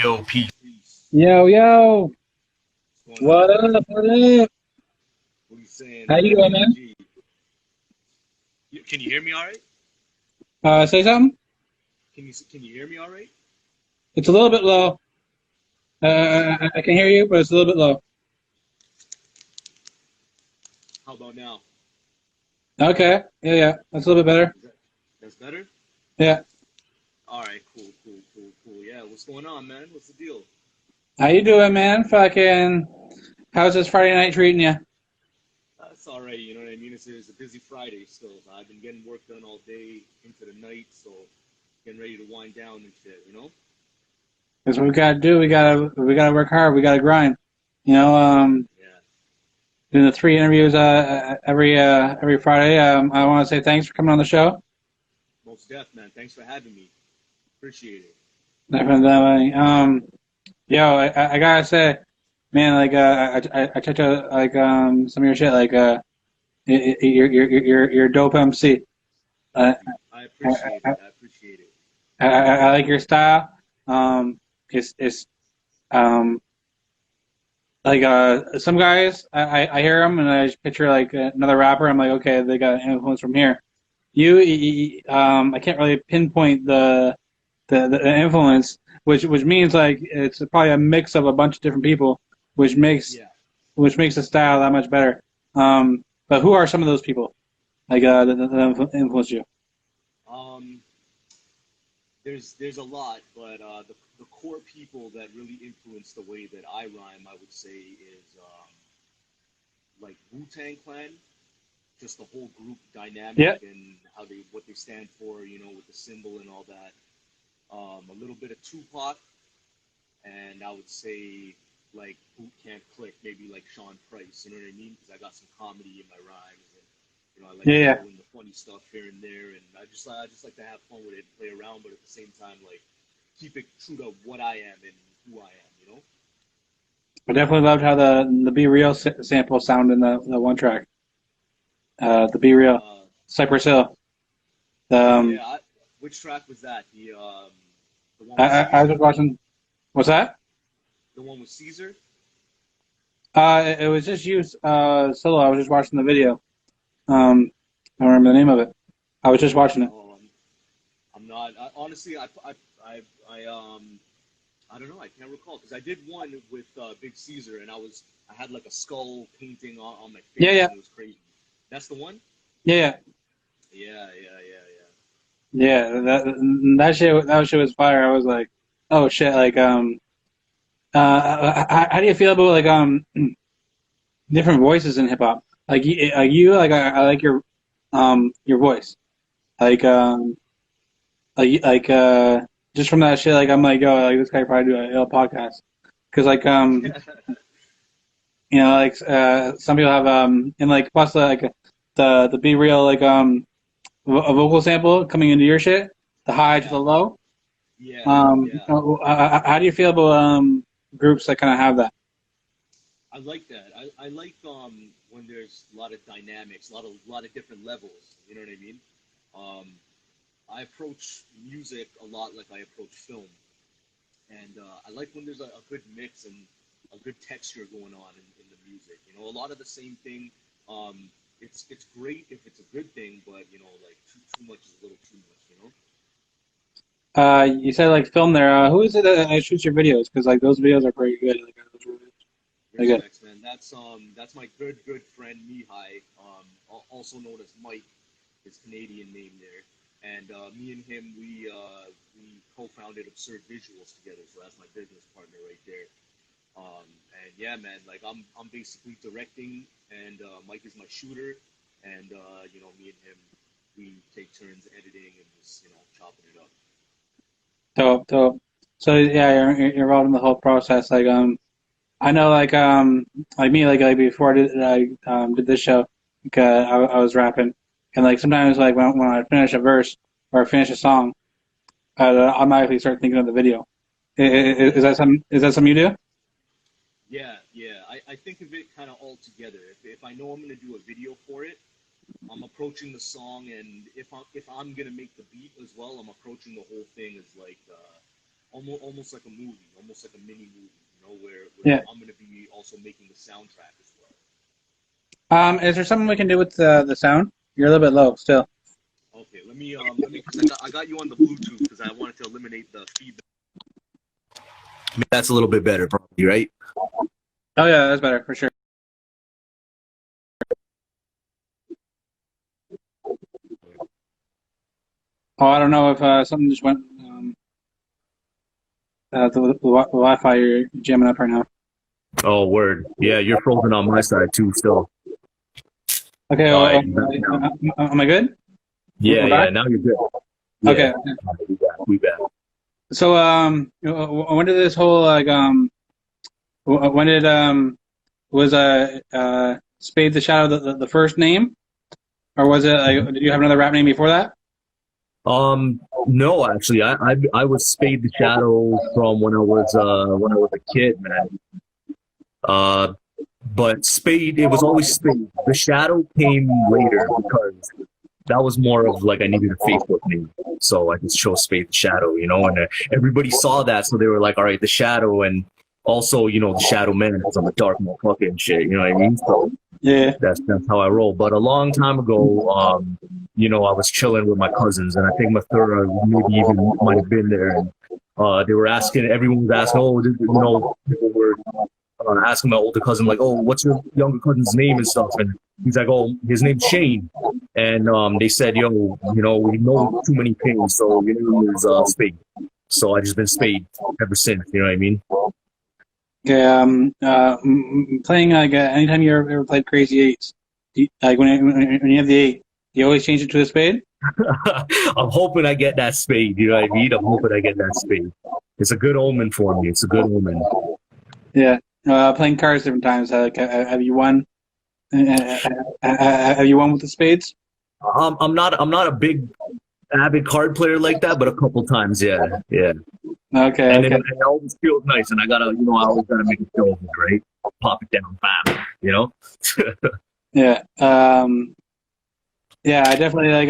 Yo, peace. Yo, yo, What's going on, what man? up, what up? What are you saying, How you man? doing, man? G. Can you hear me all right? Say something? Can you hear me all right? It's a little bit low. I can hear you, but it's a little bit low. How about now? Okay, yeah, that's a little bit better. Is that's better? Yeah. All right, cool. Yeah, what's going on, man? What's the deal? How you doing, man? Fucking, how's this Friday night treating you? It's all right, you know what I mean? It's a busy Friday still. I've been getting work done all day into the night, so getting ready to wind down and shit, you know? That's what we gotta do. We gotta work hard. We gotta grind. You know, Yeah, doing the three interviews every Friday. I want to say thanks for coming on the show. most def, man. Thanks for having me. Appreciate it. Definitely. Yo, I gotta say, man, like I checked out like some of your shit, like you're a dope MC. Uh, Thank you. I I, appreciate I, it. I appreciate it. I like your style. It's um like some guys I hear them and I just picture like another rapper. I'm like, okay, they got influence from here. I can't really pinpoint the influence, which means like it's probably a mix of a bunch of different people, which makes Yeah. which makes the style that much better. But who are some of those people like that influence you? Um, there's a lot, but the core people that really influence the way that I rhyme, I would say, is like Wu-Tang Clan, just the whole group dynamic Yeah, and how they what they stand for, you know, with the symbol and all that. A little bit of Tupac, and I would say like Boot Camp Click, maybe like Sean Price. You know what I mean? Because I got some comedy in my rhymes, and you know I like yeah, to yeah. throw in the funny stuff here and there, and I just like to have fun with it, play around, but at the same time like keep it true to what I am and who I am. You know? I definitely loved how the Be Real sample sound in the one track. The Be Real, Uh, Cypress Hill. oh Um, yeah, which track was that? The one I, with I was Caesar? just watching. What's that? The one with Caesar? It was just you solo. I was just watching the video. I don't remember the name of it. I was just watching it. Oh, I'm not. Honestly, I, I um I don't know. I can't recall because I did one with Big Caesar, and I had like a skull painting on my Yeah, face, yeah, and it was crazy. That's the one. yeah, yeah. Yeah. Yeah, that shit was fire. I was like, oh shit, like how do you feel about like different voices in hip hop? Like I like your voice. Like just from that shit, like I'm like, yo, like this guy could probably do a ill podcast because like like some people have and like plus like the Be Real like a vocal sample coming into your shit, the high to Yeah, the low. yeah. How do you feel about groups that kind of have that? I like that. I like when there's a lot of dynamics, a lot of different levels. You know what I mean? Um, I approach music a lot like I approach film, and I like when there's a good mix and a good texture going on in the music. You know, a lot of the same thing. It's great if it's a good thing, but you know, like too much is a little too much. You know. You said like film there. Who is it that shoots your videos? Because like those videos are pretty good. Like those are really good. Respects, man. That's my good friend Mihai, also known as Mike, his Canadian name there. And me and him, we co-founded Absurd Visuals together, so that's my business partner right there. Um, and yeah, man, like I'm basically directing, and Mike is my shooter, and you know, me and him, we take turns editing and just chopping it up. Dope, dope. So yeah, you're involved in the whole process. Like I know like me like before I did this show, like, I was rapping, and like sometimes like when I finish a verse or finish a song, I automatically start thinking of the video. Yeah. Is that something you do? Yeah. I think of it kind of all together. If I know I'm gonna do a video for it, I'm approaching the song, and if I'm gonna make the beat as well, I'm approaching the whole thing as like almost like a movie, almost like a mini movie, where Yeah. I'm gonna be also making the soundtrack as well. Is there something we can do with the sound? You're a little bit low still. Okay, let me, because I got you on the Bluetooth because I wanted to eliminate the feedback. That's a little bit better, probably, right? Oh yeah, that's better for sure. Oh, I don't know if something just went. The Wi-Fi you're jamming up right now. Oh, word. Yeah, you're frozen on my side too, still. Okay, All right. am I good? Yeah, We're back? now you're good. Okay. Yeah, we back. So, when did this whole when did was Spade the Shadow the first name, or was it like did you have another rap name before that? No, actually, I was Spade the Shadow from when I was a kid, man. But Spade, it was always Spade. The Shadow came later because that was more of like I needed a Facebook name, so I just chose Spade the Shadow, and everybody saw that, so they were like, all right, the Shadow, and also, the Shadow Man because I'm a dark motherfucker and shit, you know what I mean? So Yeah. that's how I roll. But a long time ago, I was chilling with my cousins, and I think my third maybe even might have been there, and everyone was asking, people were asking my older cousin, like, oh, what's your younger cousin's name and stuff, and he's like, oh, his name's Shane, and they said, yo, we know too many things, so your name is Spade. So I just been Spade ever since. You know what I mean? Okay. Playing like anytime you ever played Crazy Eights, like when you have the 8, you always change it to a spade. I'm hoping I get that spade. You know what I mean? I'm hoping I get that spade. It's a good omen for me. It's a good omen. Yeah. Playing cards different times. Have you won? Have you won with the spades? I'm not a big avid card player like that, but a couple times, yeah. Okay. And it always feels nice, and I always gotta make it feel good, right? Pop it down, bam. Yeah. Yeah. I definitely like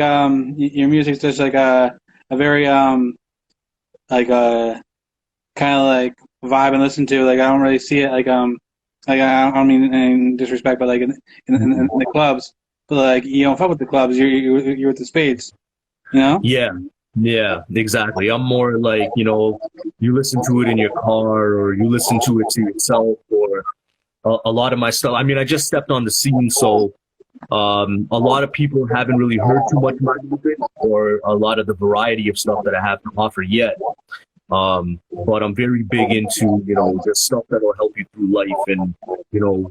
your music's just like a very like kind of like vibe and listen to. Like I don't really see it like I don't mean in disrespect, but like in the clubs. But like you don't fuck with the clubs. You're with the spades. Yeah, exactly. I'm more like, you listen to it in your car, or you listen to it to yourself, or a lot of my stuff. I mean, I just stepped on the scene, so a lot of people haven't really heard too much of my music or a lot of the variety of stuff that I have to offer yet. But I'm very big into, just stuff that'll help you through life and,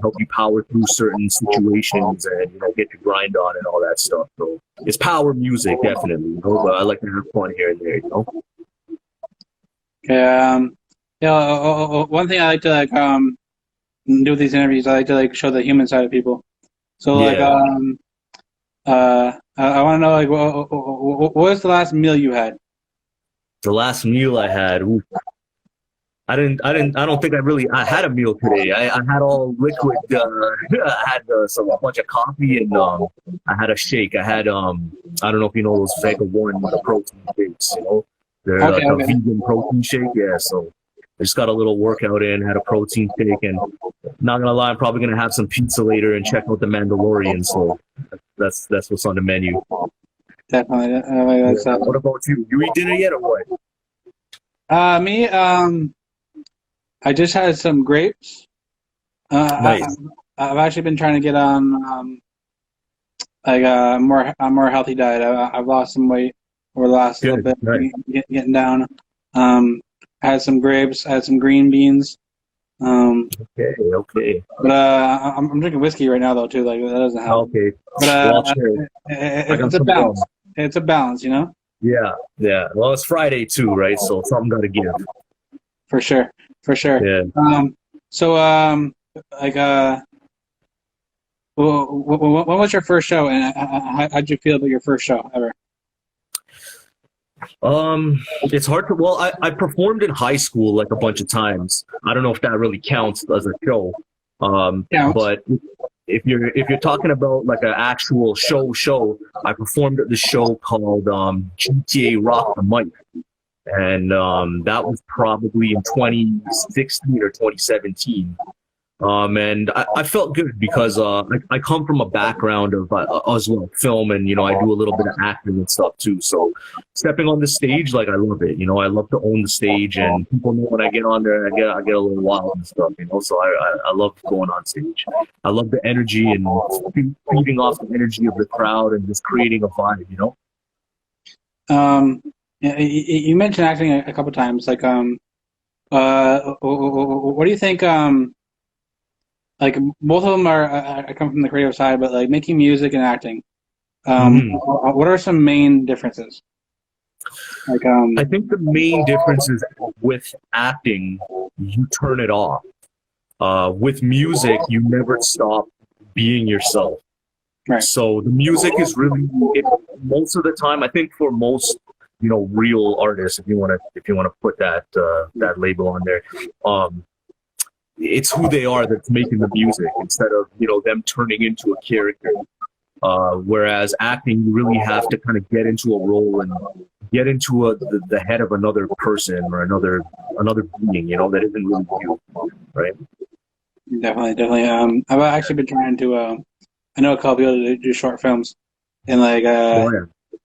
help you power through certain situations and, get your grind on and all that stuff. So it's power music, definitely, but I like to have fun here and there. Yeah. One thing I like to do with these interviews, I like to like show the human side of people. So like I want to know like what was the last meal you had? The last meal I had, I don't think I had a meal today. I had all liquid. I had a bunch of coffee and I had a shake. I had I don't know if you know those Vega One with the protein shakes. They're like a vegan protein shake. Yeah, so I just got a little workout in, had a protein shake, and not gonna lie, I'm probably gonna have some pizza later and check out the Mandalorian. So that's what's on the menu. Definitely. What about you? You eat dinner yet or what? Me, I just had some grapes. Nice. I've actually been trying to get on like a more healthy diet. I've lost some weight over the last little bit, nice. Getting down. I had some grapes. I had some green beans. Okay. But I'm drinking whiskey right now though too. Like that doesn't help. Okay. But it's a balance. It's a balance, Yeah. Well, it's Friday too, right? So something got to give. For sure. Yeah. Like when was your first show, and how'd you feel about your first show ever? It's hard to. Well, I performed in high school like a bunch of times. I don't know if that really counts as a show. But if you're talking about like an actual show, I performed at this show called GTA Rock the Mic. and that was probably in 2016 or 2017. And I felt good because I come from a background of as well film, and I do a little bit of acting and stuff too. So stepping on the stage, like I love it. I love to own the stage, and people know when I get on there, I get a little wild and stuff. So I love going on stage. I love the energy and feeding off the energy of the crowd and just creating a vibe. Um, you mentioned acting a couple times. Like, what do you think? Like, both of them are. I come from the creative side, but like making music and acting. Hmm. What are some main differences? Like, I think the main difference is with acting, you turn it off. With music, you never stop being yourself. right. So the music is really most of the time. I think for most, real artists, if you want to put that label on there, um, it's who they are that's making the music instead of them turning into a character. Whereas acting, you really have to kind of get into a role and get into the head of another person or another being, that isn't really you, right? Definitely, definitely. I've actually been trying to. I know a couple people that do short films, and like, Oh yeah.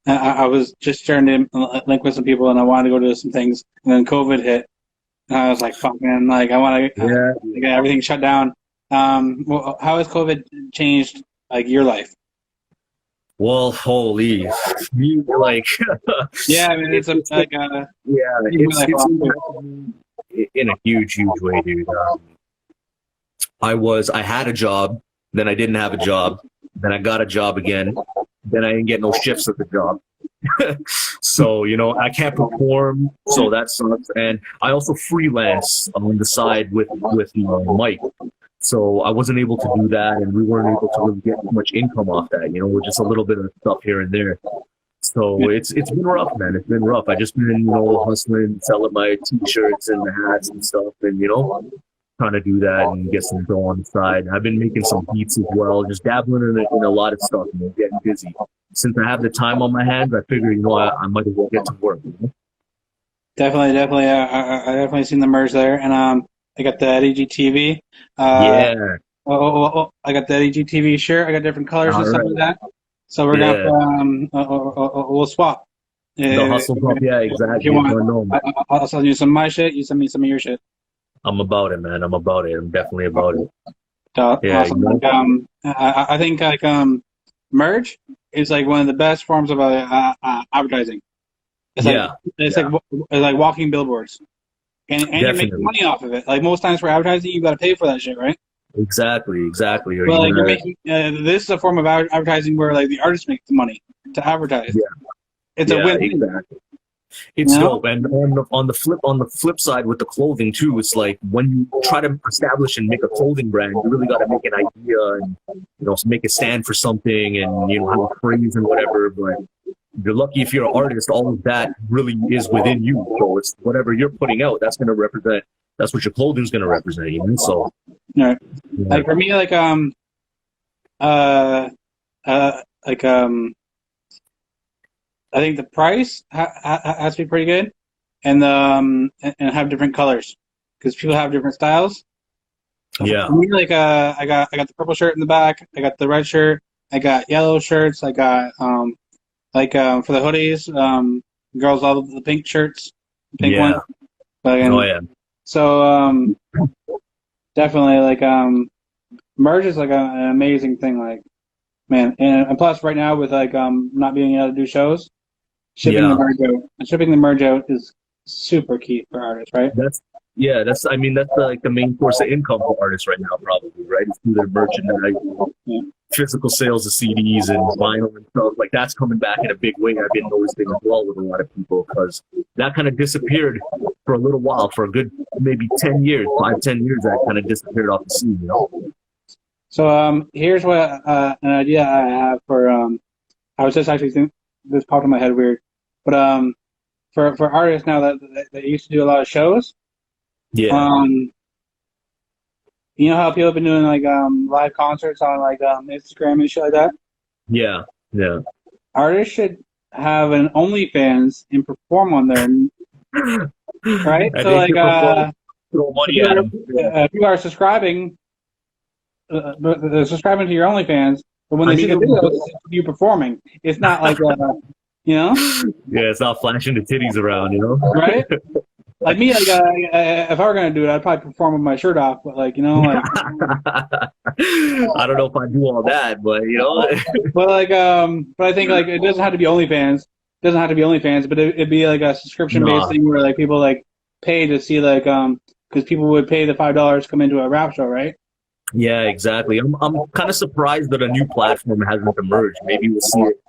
I was just trying to link with some people, and I wanted to go to some things, and then COVID hit, and I was like, "Fuck, man! Like, I want to Yeah. get everything shut down." Well, how has COVID changed like your life? Well, holy, me like, Yeah, I mean, it's a it's like yeah, changed my life a it's lot too. impacted me in a huge way, dude. I had a job, then I didn't have a job, then I got a job again, then I didn't get no shifts at the job. So, I can't perform, so that sucks. And I also freelance on the side with Mike. So I wasn't able to do that, and we weren't able to really get much income off that, with just a little bit of stuff here and there. So it's been rough, man. It's been rough. I just been, hustling, selling my t-shirts and the hats and stuff, and trying to do that and get some dough on the side. I've been making some beats as well, just dabbling in a lot of stuff, getting busy. Since I have the time on my hands, I figure, I might as well get to work. Definitely, definitely. I definitely seen the merge there, and I got the EGTV. Yeah. I got the EGTV shirt. I got different colors and All stuff right. like that. So we're gonna Yeah. we'll swap. The hustle pop. Yeah, If you exactly. want, No, I'll send you some of my shit. You send me some of your shit. I'm about it, man. I'm about it. I'm definitely about it. Yeah, Awesome. Like, I think like merge is like one of the best forms of advertising. It's like Yeah, it's yeah, like walking billboards, and you're making definitely. money off of it. Like most times for advertising, you got to pay for that shit, right? Exactly. Are But you like you're gonna? making this is a form of advertising where like the artist makes the money to advertise. Yeah, It's a yeah, win-win, exactly. you It's know? dope. And on the flip side with the clothing too, it's like when you try to establish and make a clothing brand, you really got to make an idea and make a stand for something and have a phrase and whatever. But you're lucky if you're an artist, all of that really is within you. So it's whatever you're putting out, that's going to represent. That's what your clothing's going to represent. So Right. yeah, Like for me, uh, like I think the price has to be pretty good, and and have different colors because people have different styles. yeah, For me, like I got the purple shirt in the back. I got the red shirt. I got yellow shirts. I got for the hoodies, girls love the pink shirts, the pink one. yeah. But Oh and yeah, so definitely like merge is like an amazing thing. Like man, and plus right now with like not being able to do shows, yeah. shipping the merge out is super key for artists, right? That's I mean, that's like the main source of income for artists right now, probably, right? It's through their merchandise, Yeah. physical sales of CDs and vinyl and stuff. Like that's coming back in a big way. I've been noticing as well with a lot of people because that kind of disappeared for a little while, for a good maybe 10 years, 5, 10 years. That kind of disappeared off the scene. So here's what an idea I have for I was just actually think this popped in my head weird, but for artists now that used to do a lot of shows, Yeah, um you know how people have been doing like live concerts on like Instagram and shit like that. yeah, yeah. Artists should have an OnlyFans and perform on there right? And So they like, throw money at them. if you are subscribing, subscribing to your OnlyFans, but when I they see the mean, videos, it's you performing. It's not like, you know, yeah, it's not flashing the titties around, you know. right? Like me, like if I were gonna do it, I'd probably perform with my shirt off. But like, you know, like, I don't know if I do all that, but you know. but I think like it doesn't have to be OnlyFans. It doesn't have to be OnlyFans, but it'd be like a subscription based Nah. thing where like people like pay to see like because people would pay the $5 to come into a rap show, right? Yeah, exactly. I'm kind of surprised that a new platform hasn't emerged. Maybe we'll see it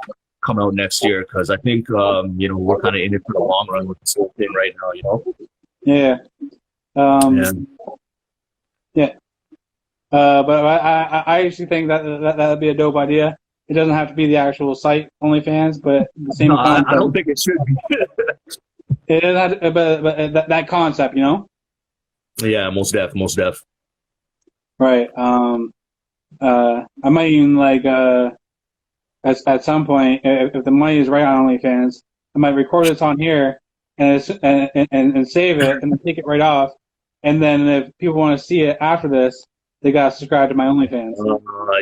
come out next year because I think you know, we're kind of in it for the long run with this whole thing right now. You know. Yeah. Yeah. Yeah. But I actually think that'd be a dope idea. It doesn't have to be the actual site OnlyFans, but the same No, concept. I don't think it should be. It doesn't have to, but that concept, you know? Yeah, most def. Right. I might even like at some point, if the money is right on OnlyFans, I might record this on here and save it and then take it right off. And then if people want to see it after this, they gotta subscribe to my OnlyFans.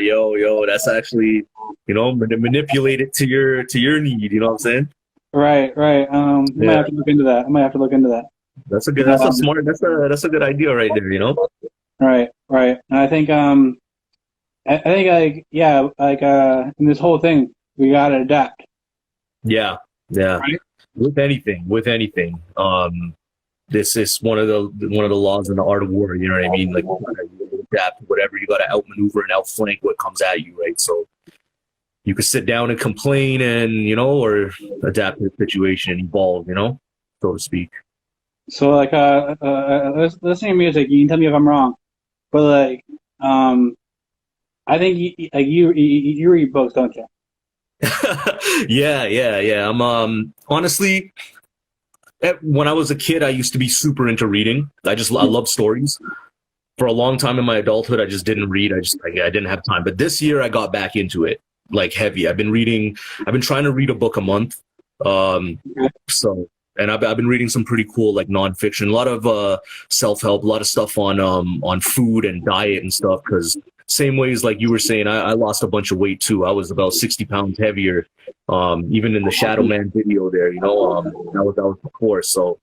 Yo, that's actually, you know, manipulate it to your need. You know what I'm saying? Right. I might have to look into that. That's a smart, that's a good idea right there. You know? Right. And I think like yeah, like in this whole thing, we gotta adapt. Yeah. Right? With anything. This is one of the laws in the art of war. You know what I mean? Like, you gotta adapt to whatever. You got to outmaneuver and outflank what comes at you, right? So you could sit down and complain, and you know, or adapt to the situation and evolve, you know, so to speak. So like listening to music, you can tell me if I'm wrong, but like I think you read books, don't you? Yeah. I'm honestly, when I was a kid, I used to be super into reading. I love stories. For a long time in my adulthood, I just didn't read. I didn't have time. But this year, I got back into it like heavy. I've been trying to read a book a month. And I've been reading some pretty cool like nonfiction, a lot of self-help, a lot of stuff on food and diet and stuff. Because same ways like you were saying, I lost a bunch of weight too. I was about 60 pounds heavier. Even in the Shadow Man video there, you know, that was before. So,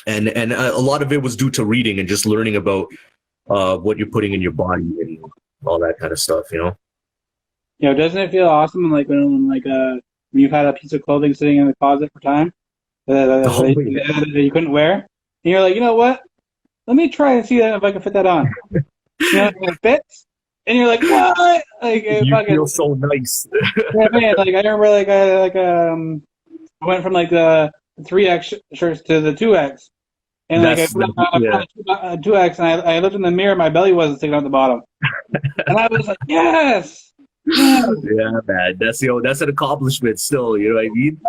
and a lot of it was due to reading and just learning about what you're putting in your body and all that kind of stuff, you know. You know, doesn't it feel awesome like when you've had a piece of clothing sitting in the closet for time that you couldn't wear, and you're like, you know what? Let me try and see if I can fit that on. You know, it fits, and you're like, what? Like, you feel so nice. Yeah, man. Like I remember, I went from like the 3X shirts to the 2X, and like I put on 2X, and I looked in the mirror, my belly wasn't sticking out the bottom, and I was like, yes. Yeah, man. That's an accomplishment still. You know what I mean?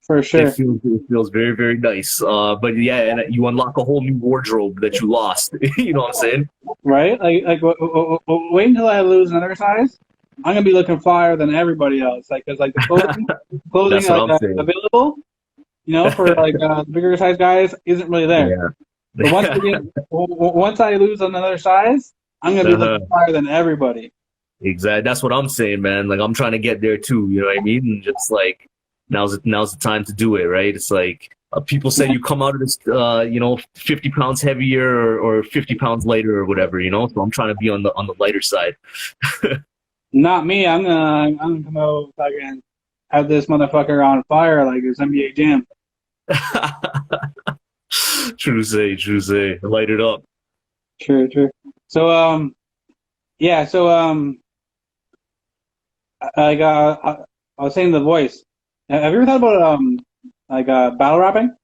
For sure. It feels very, very nice. But yeah, and you unlock a whole new wardrobe that you lost. You know what I'm saying? Right? Wait until I lose another size. I'm gonna be looking flyer than everybody else. Like, cause like the clothing available, you know, for like the bigger size guys isn't really there. Yeah. But once I lose another size, I'm gonna be looking flyer than everybody. Exactly. That's what I'm saying, man. Like I'm trying to get there too. You know what I mean? And just like now's the time to do it, right? It's like people say you come out of this, 50 pounds heavier or 50 pounds lighter or whatever, you know. So I'm trying to be on the lighter side. Not me. I'm gonna come out fucking have this motherfucker on fire like this NBA Jam. True say. Light it up. True. So yeah. So I was saying The Voice. Have you ever thought about battle rapping?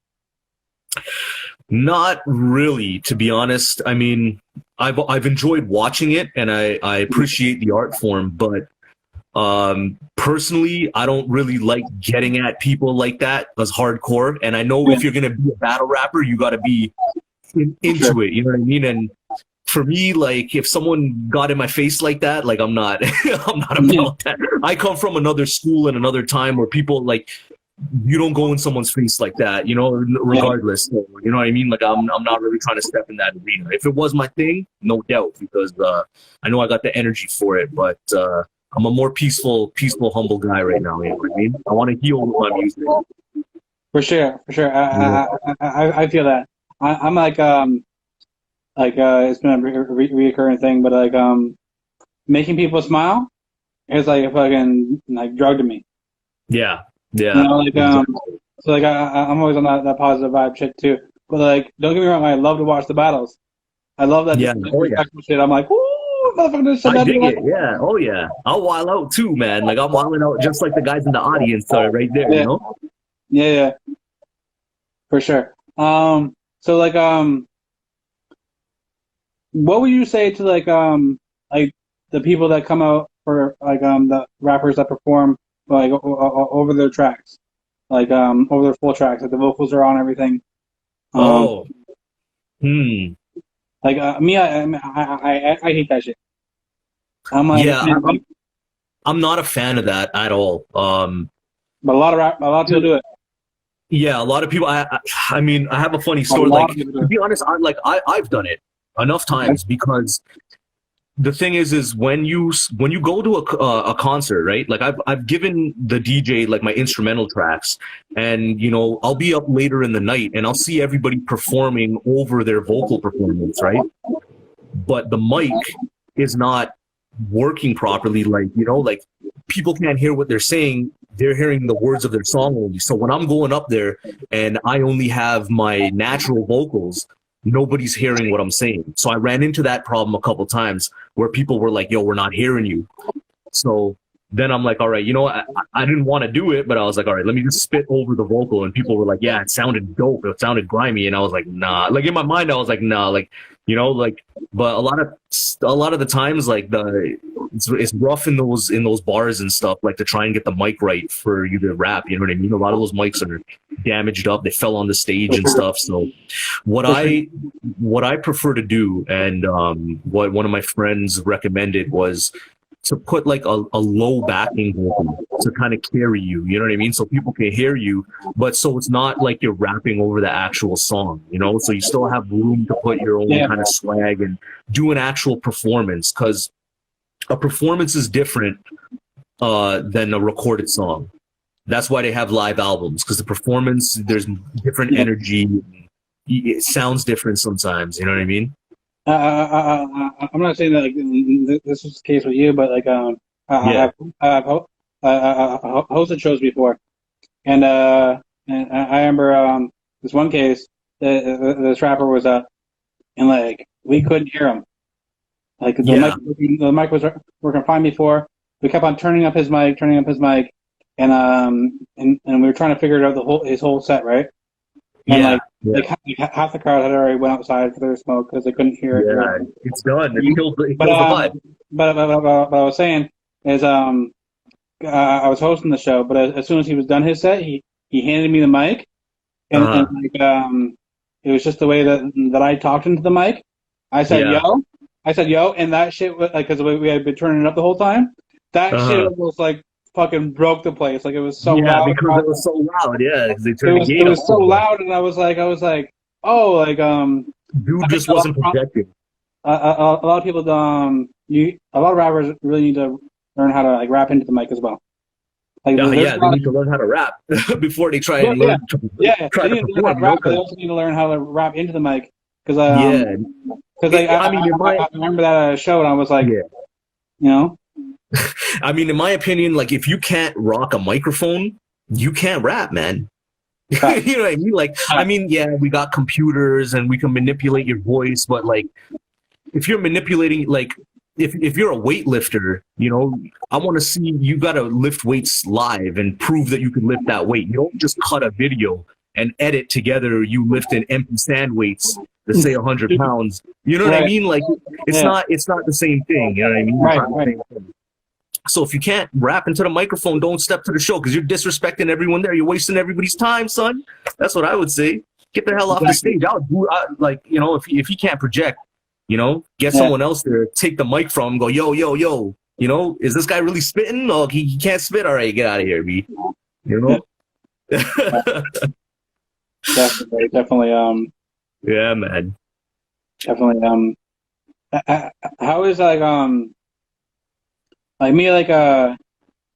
Not really, to be honest. I mean, I've enjoyed watching it, and I appreciate the art form, but personally, I don't really like getting at people like that as hardcore. And I know if you're gonna be a battle rapper, you got to be into it. You know what I mean? And for me, like if someone got in my face like that, like I'm not about that. I come from another school and another time where people like you don't go in someone's face like that, you know, regardless. So, you know what I mean? Like, I'm not really trying to step in that arena. If it was my thing, no doubt, because I know I got the energy for it, but I'm a more peaceful, humble guy right now. You know what I mean? I want to heal with my music. For sure. I feel that. I'm like it's been a reoccurring thing, but like making people smile is like a fucking like drug to me. Yeah. You know, like so like I'm always on that positive vibe shit too. But like, don't get me wrong, I love to watch the battles. I love that disrespectful shit. I'm like, ooh, motherfucker, I dig it. Yeah. Oh yeah. I'll wild out too, man. Like I'm wilding out just like the guys in the audience are right there. Yeah. You know? Yeah. For sure. So like what would you say to like the people that come out for like the rappers that perform like over their tracks, like over their full tracks, like the vocals are on everything. Like me, I hate that shit. I'm like, yeah, I'm not a fan of that at all. But a lot of people do it. Yeah, a lot of people. I mean, I have a funny story. Like, to be honest, I've done it enough times because the thing is when you go to a concert, right? Like I've given the DJ like my instrumental tracks, and you know I'll be up later in the night and I'll see everybody performing over their vocal performance, right? But the mic is not working properly. Like, you know, like people can't hear what they're saying. They're hearing the words of their song only. So when I'm going up there and I only have my natural vocals, nobody's hearing what I'm saying. So I ran into that problem a couple times where people were like, yo, we're not hearing you. So then I'm like, all right, you know, I didn't want to do it, but I was like, all right, let me just spit over the vocal. And people were like, yeah, it sounded dope. It sounded grimy. And I was like, nah. Like in my mind, I was like, nah, like, you know, like, but a lot of the times, like it's rough in those bars and stuff, like to try and get the mic right for you to rap. You know what I mean? A lot of those mics are damaged up. They fell on the stage and stuff. So what I prefer to do, and what one of my friends recommended, was to put like a low backing vocal to kind of carry you, you know what I mean? So people can hear you, but so it's not like you're rapping over the actual song, you know? So you still have room to put your own kind of swag and do an actual performance, because a performance is different than a recorded song. That's why they have live albums, because the performance, there's different energy. It sounds different sometimes, you know what I mean? I'm not saying that like this is the case with you, but like I've hosted shows before, and I remember this one case, this rapper was up, and like we couldn't hear him. Like the mic was working fine before. We kept on turning up his mic, and we were trying to figure out his whole set, right? And like half the crowd had already went outside for their smoke because they couldn't hear it. Yeah, it's done. It kills the vibe. But what I was saying is, I was hosting the show, but as soon as he was done his set, he handed me the mic, and like it was just the way that I talked into the mic. I said yo, and that shit was like, because we had been turning it up the whole time. That shit almost like fucking broke the place. Like it was so loud. Because it was so loud. Yeah, because they turned the gate up. It was so loud, and I was like, oh, like dude just wasn't projecting. A lot of people, a lot of rappers really need to learn how to like rap into the mic as well. Like, they need to learn how to rap before they try and learn. Try to perform. They also need to learn how to rap into the mic, because I remember that show, and I was like, you know. I mean, in my opinion, like if you can't rock a microphone, you can't rap, man. You know what I mean? Like, I mean, yeah, we got computers and we can manipulate your voice, but like, if you're manipulating, like, if you're a weightlifter, you know, I want to see you got to lift weights live and prove that you can lift that weight. You don't just cut a video and edit together you lifting empty stand weights that say 100 pounds. You know what I mean? Like, it's not the same thing. You know what I mean? Right. So if you can't rap into the microphone, don't step to the show, because you're disrespecting everyone there. You're wasting everybody's time, son. That's what I would say. Get the hell off the stage. Like, you know, if he can't project, you know, get someone else there, take the mic from him, go, yo. You know, is this guy really spitting? Oh, he can't spit? All right, get out of here, B. You know? Definitely. Yeah, man. Definitely. How is like me yeah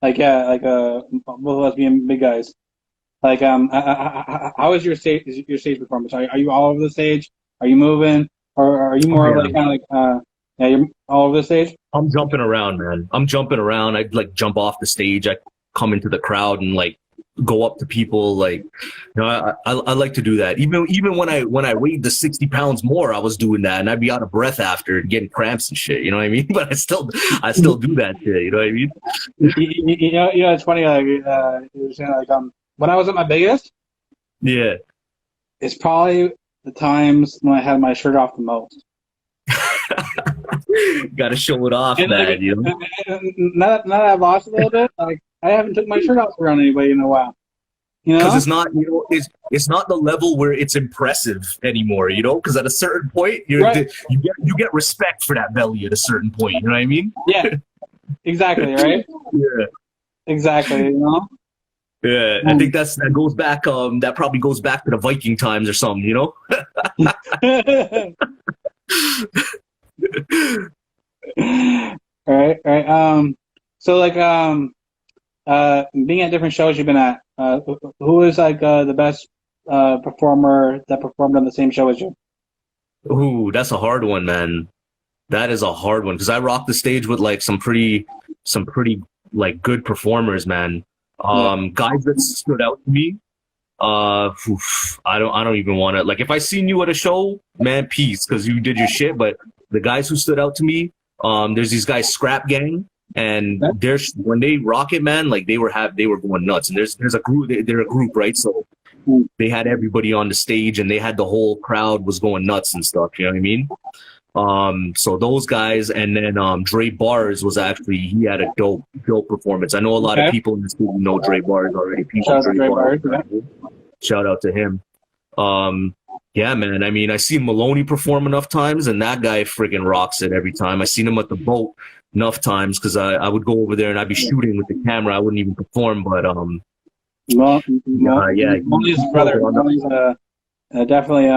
both of us being big guys. How is your stage performance? Are you all over the stage? Are you moving, or are you Oh more yeah. like kind of yeah, you're all over the stage? I'm jumping around, man. I'm jumping around. I like jump off the stage. I come into the crowd and like go up to people. Like, I like to do that. Even when I weighed the 60 pounds more, I was doing that, and I'd be out of breath after and getting cramps and shit. You know what I mean? But I still do that shit. You know what I mean? It's funny. You were saying when I was at my biggest, Yeah. it's probably the times when I had my shirt off the most. Got to show it off, And man. You know, now that I've lost a little bit, like I haven't took my shirt off around anybody in a while. You because know? it's not, it's not the level where it's impressive anymore. You know, because at a certain point, Right. you get respect for that belly at a certain point. You know what I mean? Yeah. Exactly. Right. Yeah. Exactly. You know. Yeah, I think that goes back. That probably goes back to the Viking times or something. You know. Right. Right. So being at different shows you've been at, who is the best performer that performed on the same show as you? Ooh, that's a hard one, man. That is a hard one because I rocked the stage with like some pretty like good performers, man. Yeah. Guys that stood out to me. I don't even want to like if I seen you at a show, man, peace, because you did your shit. But the guys who stood out to me, there's these guys, Scrap Gang, and Yeah. there's when they rock it, man, like they were going nuts. And there's a group, they're a group, right? So Mm. they had everybody on the stage, and they had the whole crowd was going nuts and stuff. You know what I mean? So those guys, and then Dre Bars was actually he had a dope performance. I know a lot of Okay. people in the studio know Dre Bars already. People Shout out to Dre Dre Bars. Bars, yeah. Shout out to him. Yeah, man. I mean, I seen Maloney perform enough times, and that guy friggin' rocks it every time. I seen him at the boat enough times because I would go over there and I'd be shooting with the camera. I wouldn't even perform, but Well, yeah. Molly's brother. Molly's definitely.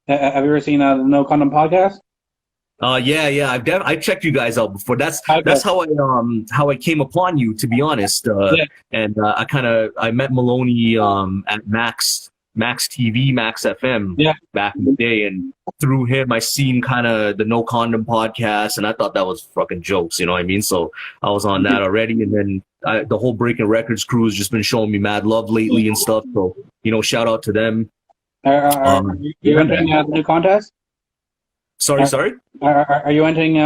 Have you ever seen the No Condom podcast? Yeah. I checked you guys out before. That's how I came upon you, to be honest. Yeah. And I met Maloney at Max TV, Max FM back in the day, and through him I seen kind of the No Condom podcast, and I thought that was fucking jokes, you know what I mean? So I was on that already, and then the whole Breaking Records crew has just been showing me mad love lately and stuff. So shout out to them. Are you entering the new contest? Sorry. Are you entering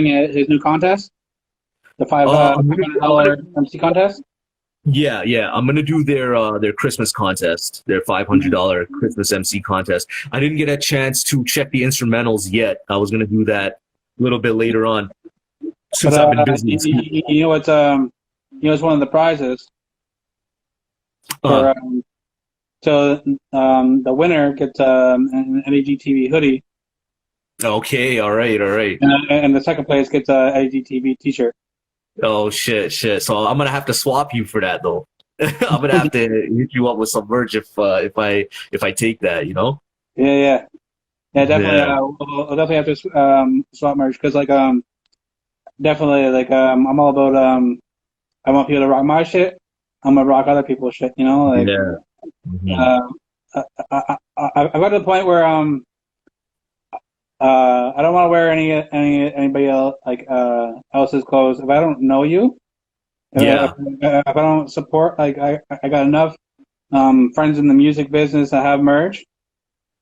his new contest? The $500 MC contest? Yeah. I'm gonna do their Christmas contest, their $500 Christmas MC contest. I didn't get a chance to check the instrumentals yet. I was gonna do that a little bit later on since I've been busy. You know what's it's one of the prizes. For, so the winner gets an LED TV hoodie. Okay, all right. And the second place gets a LED TV T-shirt. Oh shit. So I'm gonna have to swap you for that though. I'm gonna have to hit you up with some merch if I take that, you know. Yeah, definitely. Yeah. We'll definitely have to swap merch because definitely I'm all about I want people to rock my shit. I'm gonna rock other people's shit, you know. Yeah. Mm-hmm. I got to the point where I don't want to wear anybody else else's clothes if I don't know you. If I don't support, I got enough friends in the music business that have merch.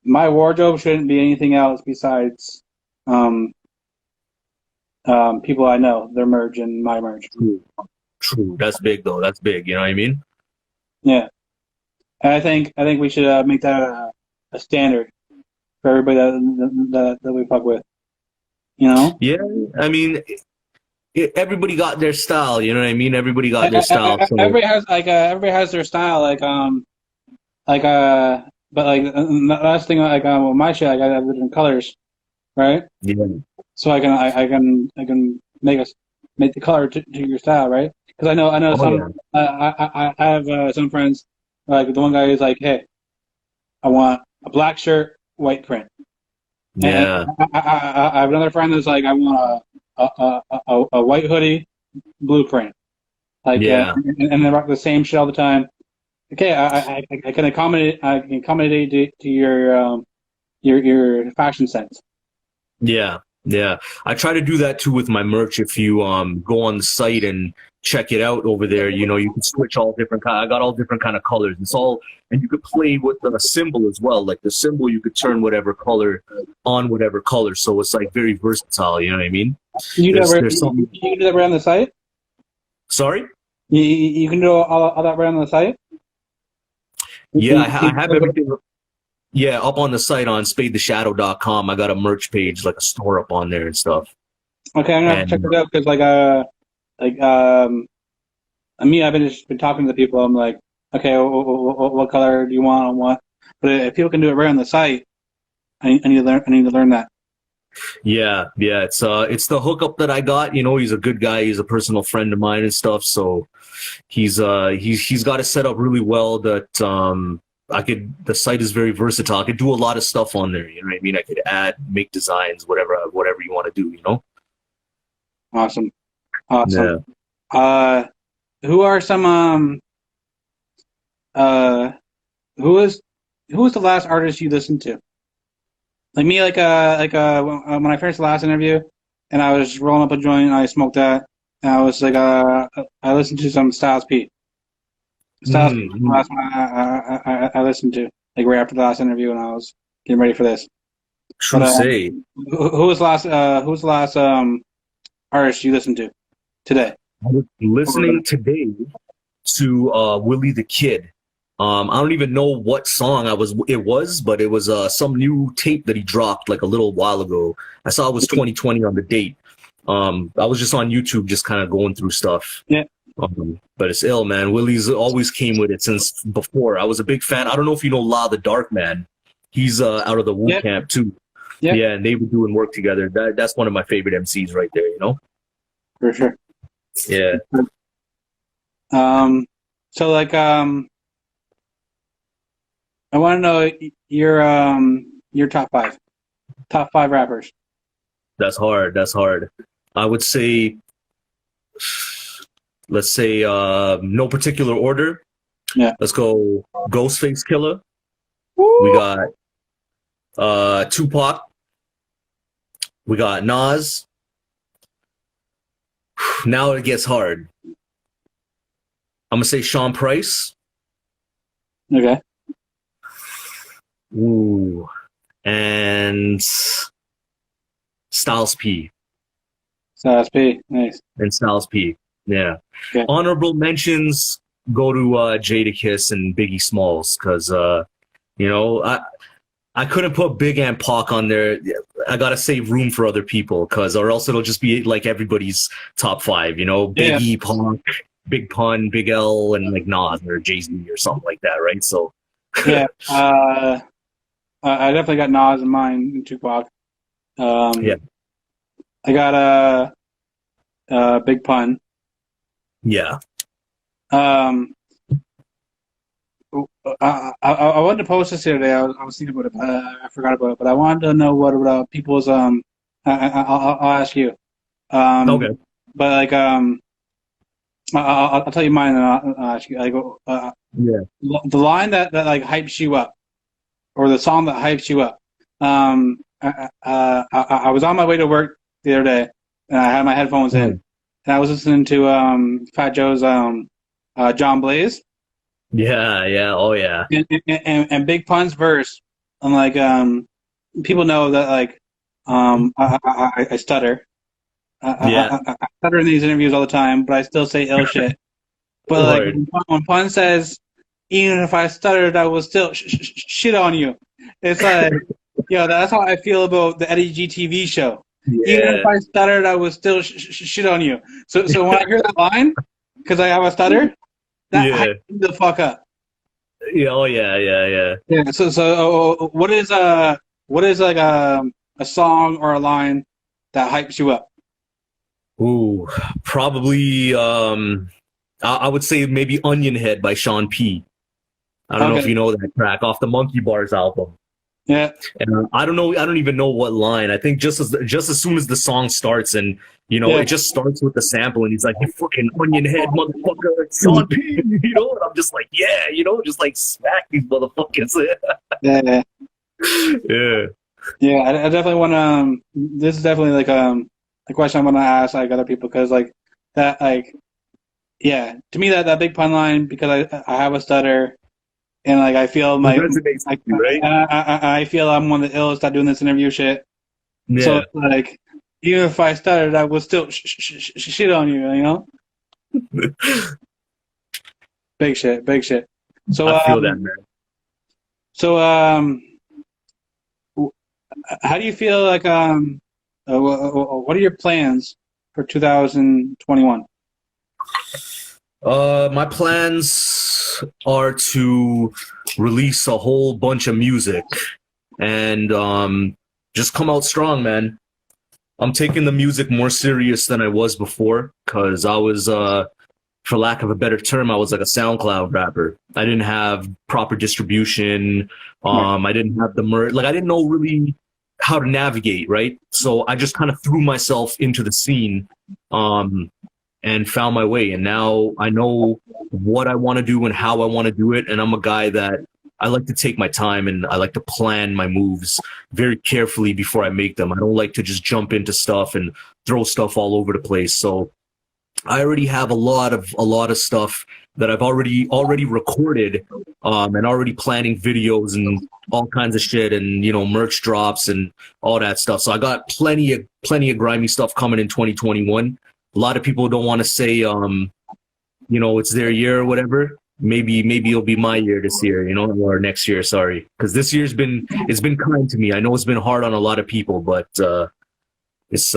My wardrobe shouldn't be anything else besides people I know, their merch and my merch. True. That's big though. That's big. You know what I mean? Yeah, and I think we should make that a standard for everybody that we fuck with. You know? Yeah. I mean, everybody got their style. You know what I mean? Everybody got their style. So. Everybody has their style. But the last thing with my shit, I got different colors, right? Yeah. So I can make the color to your style, right? Because I know some. I have some friends Like the one guy is like, hey, I want a black shirt, white print. And Yeah. I have another friend that's like, I want a white hoodie, blue print. Like, Yeah. and they rock the same shit all the time. Okay, I can accommodate. I can accommodate to your fashion sense. Yeah, yeah. I try to do that too with my merch. If you go on the site and check it out over there, you know, you can switch all different kind. I got all different kind of colors. It's all, and you could play with the symbol as well. Like the symbol, you could turn whatever color on whatever color. So it's like very versatile. You know what I mean? There's some. You can do that right on the site. Sorry. You can do all that right on the site. Yeah, I have everything. Yeah, up on the site on spadetheshadow.com. I got a merch page, like a store up on there and stuff. Okay, I'm gonna have to check And it out because me, I've just been talking to the people. I'm like, okay, what color do you want? I want, but if people can do it right on the site, I need to learn. I need to learn that. yeah, it's the hookup that I got. You know, he's a good guy. He's a personal friend of mine and stuff. So he's got it set up really well that the site is very versatile. I could do a lot of stuff on there. You know what I mean? I could add, make designs, whatever you want to do. You know? Awesome. Yeah. Who are some who is the last artist you listened to? Like me, when I finished the last interview, and I was rolling up a joint, and I smoked that, and I was like, I listened to some Styles P. Styles P was the last one I listened to, like right after the last interview, and I was getting ready for this. True But say. who was the last artist you listened to today? I was listening today to Willie the Kid. I don't even know what song it was, but it was some new tape that he dropped like a little while ago. I saw it was 2020 on the date. I was just on YouTube, just kind of going through stuff. Yeah. But it's ill, man. Willie's always came with it since before. I was a big fan. I don't know if you know La the Dark Man. He's out of the Wu Camp too. Yeah, and they were doing work together. That's one of my favorite MCs right there. You know. For sure. Yeah. So like I want to know your top five rappers. That's hard. I would say, let's say, no particular order. Yeah. Let's go Ghostface Killer. Woo! We got Tupac. We got Nas. Now it gets hard. I'm gonna say Sean Price. Okay. Ooh. And Styles P. Styles P. Nice. And Styles P. Yeah. Okay. Honorable mentions go to Jadakiss and Biggie Smalls because you know, I couldn't put Big and Pac on there. I gotta save room for other people, or else it'll just be like everybody's top five. You know, Biggie, Pac, Big Pun, Big L, and like Nas or Jay-Z or something like that, right? So yeah, I definitely got Nas in mine and Tupac. Yeah, I got Big Pun. yeah. I wanted to post this the other day. I was thinking about it, but I forgot about it. But I wanted to know what people's I'll ask you. Okay. But like I'll tell you mine, and I'll ask you. I go Yeah. the line that like hypes you up, or the song that hypes you up. I was on my way to work the other day, and I had my headphones in, and I was listening to Fat Joe's John Blaze. Yeah, oh yeah. And Big Pun's verse, I'm like, people know that like, I stutter. I stutter in these interviews all the time, but I still say ill shit. But like when Pun says, even if I stuttered, I will still shit on you. It's like, yo, that's how I feel about the Eddie G TV show. Yeah. Even if I stuttered, I would still shit on you. So when I hear that line, because I have a stutter, that hypes me the fuck up. Yeah. Oh yeah. Yeah. So what is like a song or a line that hypes you up? Ooh, probably I would say maybe Onion Head by Sean P. I don't know if Okay. you know that track off the Monkey Bars album. Yeah. And I don't know. I don't even know what line. I think just as soon as the song starts, and Yeah. it just starts with the sample, and he's like, "You fucking onion head motherfucker, Sean P." And I'm just like, "Yeah," just like smack these motherfuckers. Yeah. Yeah. Yeah. I definitely want to. This is definitely like a question I'm gonna ask like other people because like that like yeah to me that big pun line because I have a stutter and like I feel It my resonates with you, right? I feel I'm one of the illest at doing this interview shit. So Yeah. it's like even if I stuttered, I would still shit on you, you know. Big shit, big shit. So I feel that, man. so how do you feel like what are your plans for 2021? My plans are to release a whole bunch of music and just come out strong, man. I'm taking the music more serious than I was before because I was, for lack of a better term, I was like a SoundCloud rapper. I didn't have proper distribution. I didn't have the merch. Like I didn't know really how to navigate, right? So I just kind of threw myself into the scene. And found my way. And now I know what I want to do and how I want to do it. And I'm a guy that I like to take my time and I like to plan my moves very carefully before I make them. I don't like to just jump into stuff and throw stuff all over the place. So I already have a lot of stuff that I've already recorded, and already planning videos and all kinds of shit and merch drops and all that stuff. So I got plenty of grimy stuff coming in 2021. A lot of people don't want to say, it's their year or whatever. Maybe it'll be my year this year, or next year. Sorry, because this year's it's been kind to me. I know it's been hard on a lot of people, but it's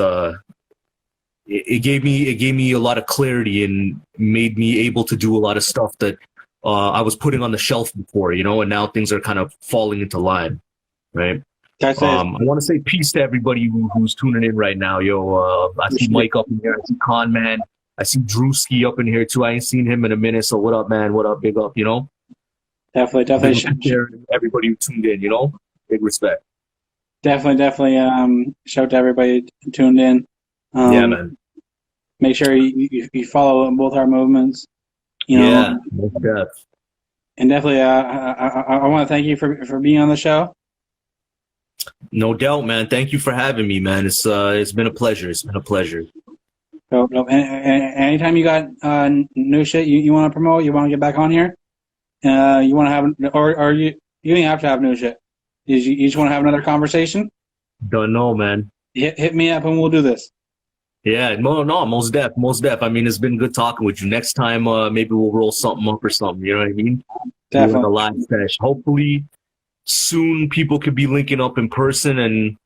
it gave me a lot of clarity and made me able to do a lot of stuff that I was putting on the shelf before, and now things are kind of falling into line, right? I want to say peace to everybody who's tuning in right now, yo. I see Mike up in here. I see Con Man. I see Drewski up in here too. I ain't seen him in a minute, so what up, man? What up? Big up, Definitely. Everybody who tuned in, big respect. Definitely. Shout out to everybody tuned in. Yeah, man. Make sure you follow both our movements. Yeah, most def. And definitely, I want to thank you for being on the show. No doubt, man. Thank you for having me, man. It's been a pleasure. It's been a pleasure. So, anytime you got new shit you want to promote, you want to get back on here, you want to have, or you don't have to have new shit. You just want to have another conversation? Don't know, man. Hit me up and we'll do this. Yeah, no, most def. I mean, it's been good talking with you. Next time, maybe we'll roll something up or something. You know what I mean? Definitely. A live session. Hopefully, soon people could be linking up in person and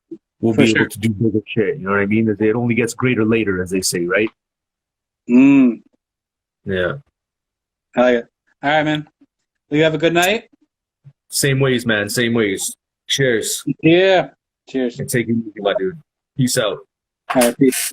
we'll be able to do bigger shit. You know what I mean? It only gets greater later, as they say, right? Yeah. I like it. All right, man. You have a good night. Same ways, man. Same ways. Cheers. Yeah. Cheers. And take it easy, my dude. Peace out. All right. Peace.